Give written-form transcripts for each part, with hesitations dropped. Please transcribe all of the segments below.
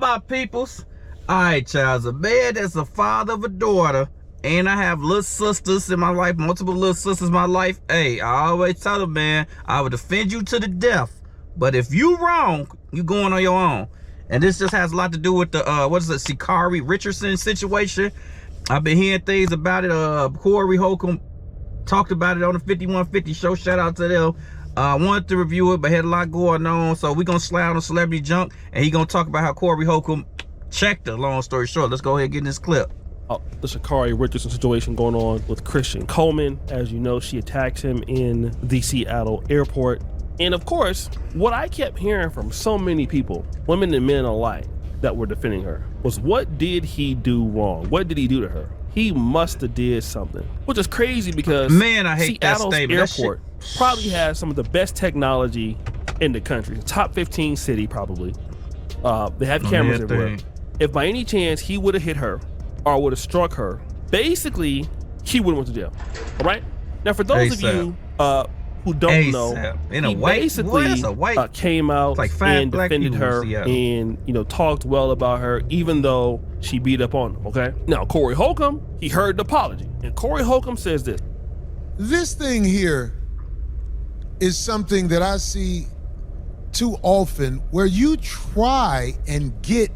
my peoples. Alright, child, a man that's a father of a daughter, and I have little sisters in my life, multiple little sisters in my life. Hey, I always tell them, man, I will defend you to the death. But if you wrong, you going on your own. And this just has a lot to do with the, what is it, carri Richardson situation. I've been hearing things about it. Corey Holcomb talked about it on the 5150 show. Shout out to them. Wanted to review it, but had a lot going on. So we're going to slide on Celebrity Junk, and he's going to talk about how Corey Holcomb checked her. Long story short, let's go ahead and get in this clip. The carri Richardson situation going on with Christian Coleman. As you know, she attacks him in the Seattle airport. And of course, what I kept hearing from so many people, women and men alike, that were defending her, was what did he do wrong? What did he do to her? He must have did something, which is crazy because man, I hate Seattle's that statement. airport probably has some of the best technology in the country. Top 15 city probably. They have cameras everywhere. If by any chance he would have hit her or would have struck her, basically he would have went to jail. All right. Now, for those of you who don't know, he basically came out and defended her and talked well about her, even though she beat up on him. Okay. Now, Corey Holcomb, he heard the apology, and Corey Holcomb says this. This thing here is something that I see too often, where you try and get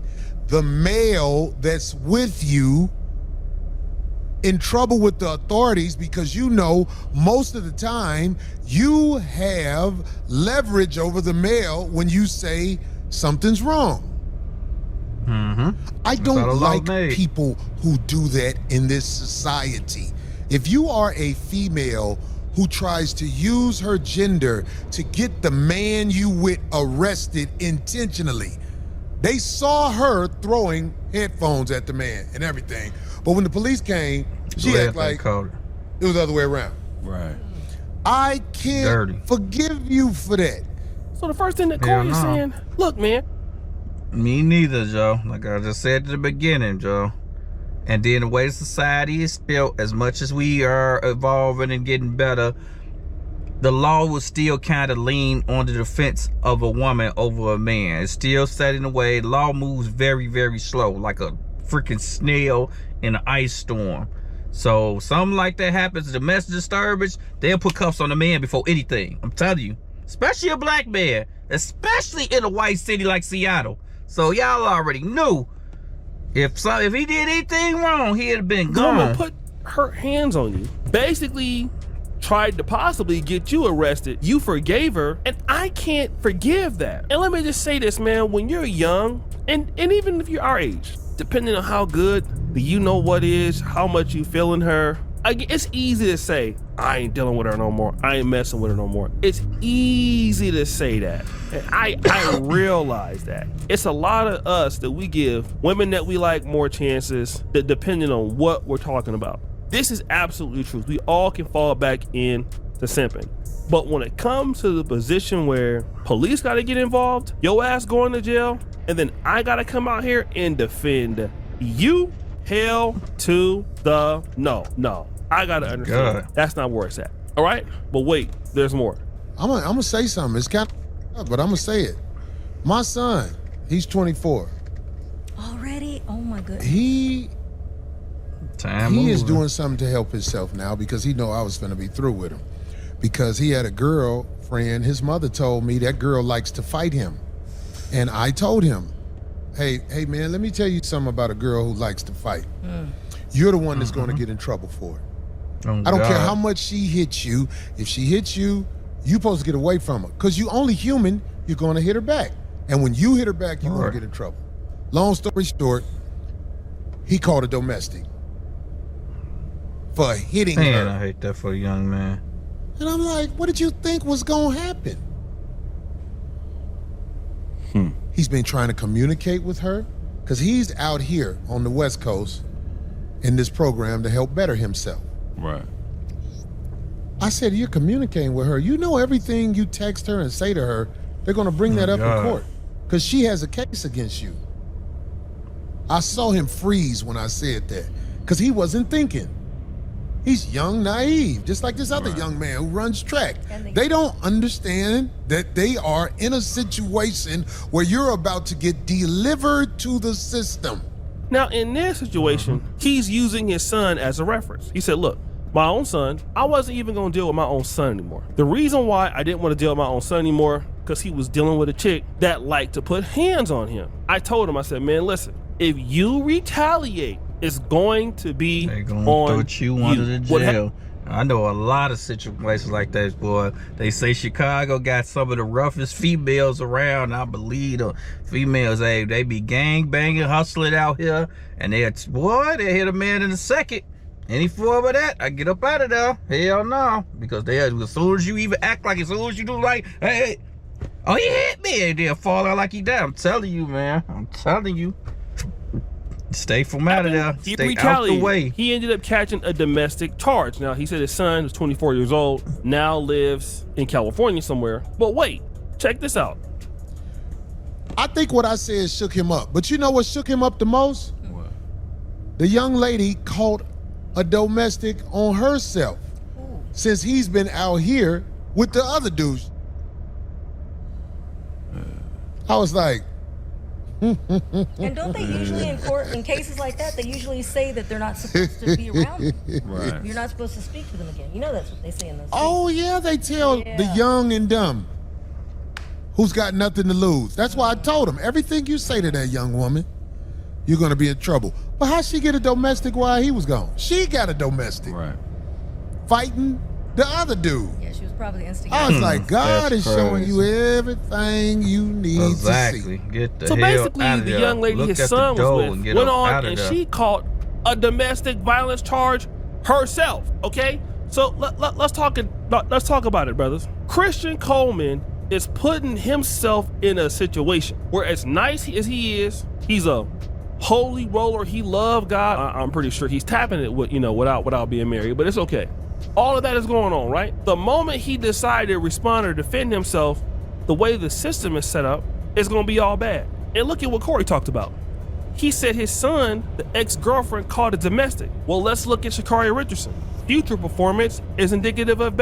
the male that's with you in trouble with the authorities because most of the time you have leverage over the male when you say something's wrong. I don't like people who do that in this society. If you are a female who tries to use her gender to get the man you with arrested intentionally, they saw her throwing headphones at the man and everything. But when the police came, she acted like it was the other way around. Right. I can't forgive you for that. So the first thing that Corey is saying, look, man. Me neither, Joe. Like I just said at the beginning, Joe. And then the way society is built, as much as we are evolving and getting better, the law will still kind of lean on the defense of a woman over a man. It's still set in a way. Law moves very, very slow, like a freaking snail in an ice storm. So something like that happens, domestic disturbance, they'll put cuffs on the man before anything. I'm telling you, especially a black man, especially in a white city like Seattle. So y'all already knew if he did anything wrong, he'd have been gone. Put her hands on you. Basically tried to possibly get you arrested. You forgave her, and I can't forgive that. And let me just say this, man, when you're young, and even if you're our age, depending on how good the you-know-what is, how much you feeling her, it's easy to say, I ain't dealing with her no more. I ain't messing with her no more. It's easy to say that. And I realize that. It's a lot of us that we give women that we like more chances, that depending on what we're talking about. This is absolutely true. We all can fall back in to simping. But when it comes to the position where police got to get involved, your ass going to jail, and then I got to come out here and defend you, hell to the no. I got to understand that's not where it's at. All right? But wait, there's more. I'm gonna say something. It's kind of, but I'm gonna say it. My son, he's 24. Already? Oh my goodness. He is doing something to help himself now because he know I was gonna be through with him. Because he had a girlfriend, his mother told me that girl likes to fight him. And I told him, hey man, let me tell you something about a girl who likes to fight. You're the one that's gonna get in trouble for it. I don't care how much she hits you. If she hits you, you're supposed to get away from her. Because you're only human, you're gonna hit her back. And when you hit her back, you're gonna get in trouble. Long story short, he called a domestic for hitting her. Man, I hate that for a young man. And I'm like, what did you think was gonna happen? He's been trying to communicate with her because he's out here on the West Coast in this program to help better himself. Right. I said, you're communicating with her. You know everything you text her and say to her, they're gonna bring that up in court because she has a case against you. I saw him freeze when I said that because he wasn't thinking. He's young, naive, just like this other young man who runs track. They don't understand that they are in a situation where you're about to get delivered to the system. Now, in this situation, he's using his son as a reference. He said, look, my own son, I wasn't even gonna deal with my own son anymore. The reason why I didn't want to deal with my own son anymore, because he was dealing with a chick that liked to put hands on him. I told him, I said, man, listen, if you retaliate, it's going to be they gonna on throw you under the jail. I know a lot of situations like that, boy. They say Chicago got some of the roughest females around. I believe the females, they be gang banging, hustling out here, and they hit a man in a second. Any form of that, I get up out of there. Hell no, because as soon as you even act like, as soon as you do like, hey, oh, he hit me, and they'll fall out like he died. I'm telling you, man. I'm telling you. Stay from out of there. Stay out the way. He ended up catching a domestic charge. Now, he said his son was 24 years old, now lives in California somewhere. But wait, check this out. I think what I said shook him up. But you know what shook him up the most? What? The young lady caught a domestic on herself. Since he's been out here with the other dudes. I was like, and don't they usually in court, in cases like that, they usually say that they're not supposed to be around them. Right. You're not supposed to speak to them again. You know that's what they say in those cases. Oh yeah, they tell the young and dumb who's got nothing to lose. That's why I told him, everything you say to that young woman, you're gonna be in trouble. But how'd she get a domestic while he was gone? She got a domestic. Right. Fighting the other dude. Yeah, she was probably instigating. I was like, God is showing you everything you need to see. Get the so hell basically, out of the there. young lady his son was with went on and she caught a domestic violence charge herself. Okay, so let's talk about it, brothers. Christian Coleman is putting himself in a situation where, as nice as he is, he's a holy roller. He loved God. I'm pretty sure he's tapping it with, without being married, but it's okay. All of that is going on, right? The moment he decided to respond or defend himself, the way the system is set up, it's gonna be all bad. And look at what Corey talked about. He said his son, the ex-girlfriend, called it domestic. Well, let's look at Sha'Carri Richardson. Future performance is indicative of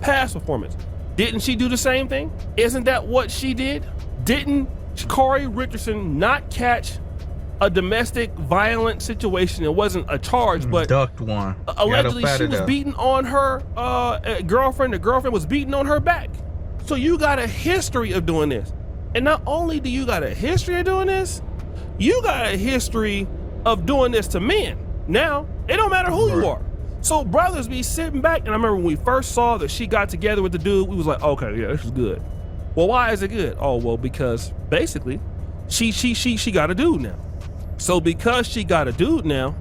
past performance. Didn't she do the same thing? Isn't that what she did? Didn't Sha'Carri Richardson not catch a domestic violent situation? It wasn't a charge, but ducked one. Allegedly she was beating on her girlfriend. The girlfriend was beating on her back. So you got a history of doing this. And not only do you got a history of doing this, you got a history of doing this to men. Now, it don't matter who you are. So brothers be sitting back, and I remember when we first saw that she got together with the dude, we was like, okay, yeah, this is good. Well, why is it good? Oh, well, because basically she got a dude now. So because she got a dude now,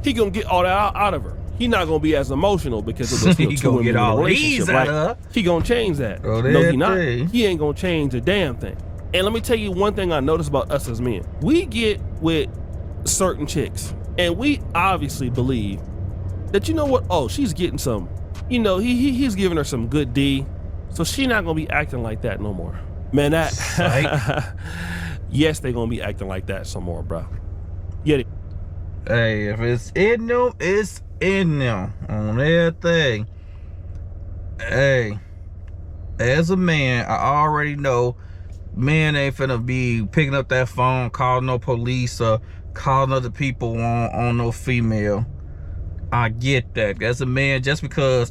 he gonna get all that out of her. He not gonna be as emotional because it was still two women in a relationship, right? He gonna change that. No, he not. He ain't gonna change a damn thing. And let me tell you one thing I noticed about us as men. We get with certain chicks, and we obviously believe that, you know what? Oh, she's getting some, he's giving her some good D, so she not gonna be acting like that no more. Man, that yes, they gonna be acting like that some more, bro. Get it? Hey, if it's in them, it's in them on everything. Hey, as a man, I already know men ain't finna be picking up that phone, calling no police or calling other people on no female. I get that. As a man, just because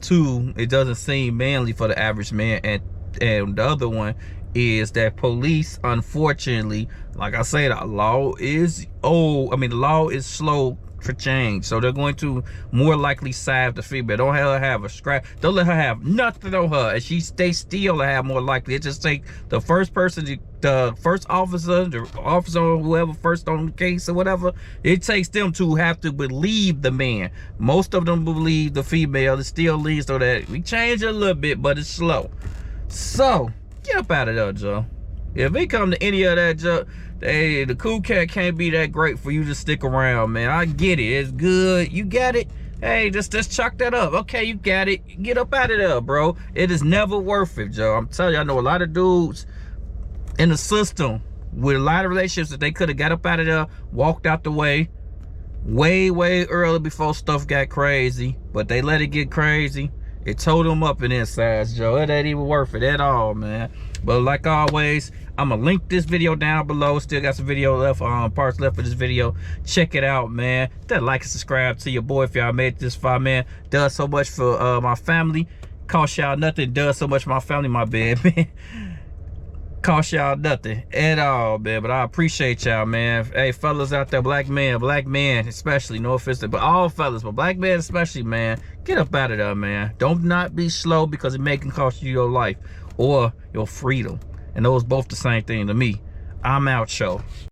it doesn't seem manly for the average man, and the other one is that police, unfortunately, like I say, the law is the law is slow for change, so they're going to more likely side the female. Don't let her have a scrap. Don't let her have nothing on her, and she stay still to have more likely. It just take the first person, the first officer, the officer or whoever first on the case or whatever. It takes them to have to believe the man. Most of them believe the female. It still leads to that. We change it a little bit, but it's slow. So get up out of there, Joe. If it come to any of that, Joe, hey, the cool cat can't be that great for you to stick around, man. I get it. It's good. You got it. Hey, just chalk that up. Okay, you got it. Get up out of there, bro. It is never worth it, Joe. I'm telling you, I know a lot of dudes in the system with a lot of relationships that they could have got up out of there, walked out the way, way early before stuff got crazy, but they let it get crazy. It tore them up in insides, Joe. It ain't even worth it at all, man. But like always, I'm gonna link this video down below. Still got some video left, parts left for this video. Check it out, man. That like and subscribe to your boy if y'all made it this far, man. Does so much for my family. Cost y'all nothing. Does so much for my family, my bad, man. Cost y'all nothing at all, man. But I appreciate y'all, man. Hey, fellas out there, black men especially, no offense, but all fellas, but black men especially, man, get up out of there, man. Don't not be slow, because it may can cost you your life or your freedom. And those both the same thing to me. I'm out, show.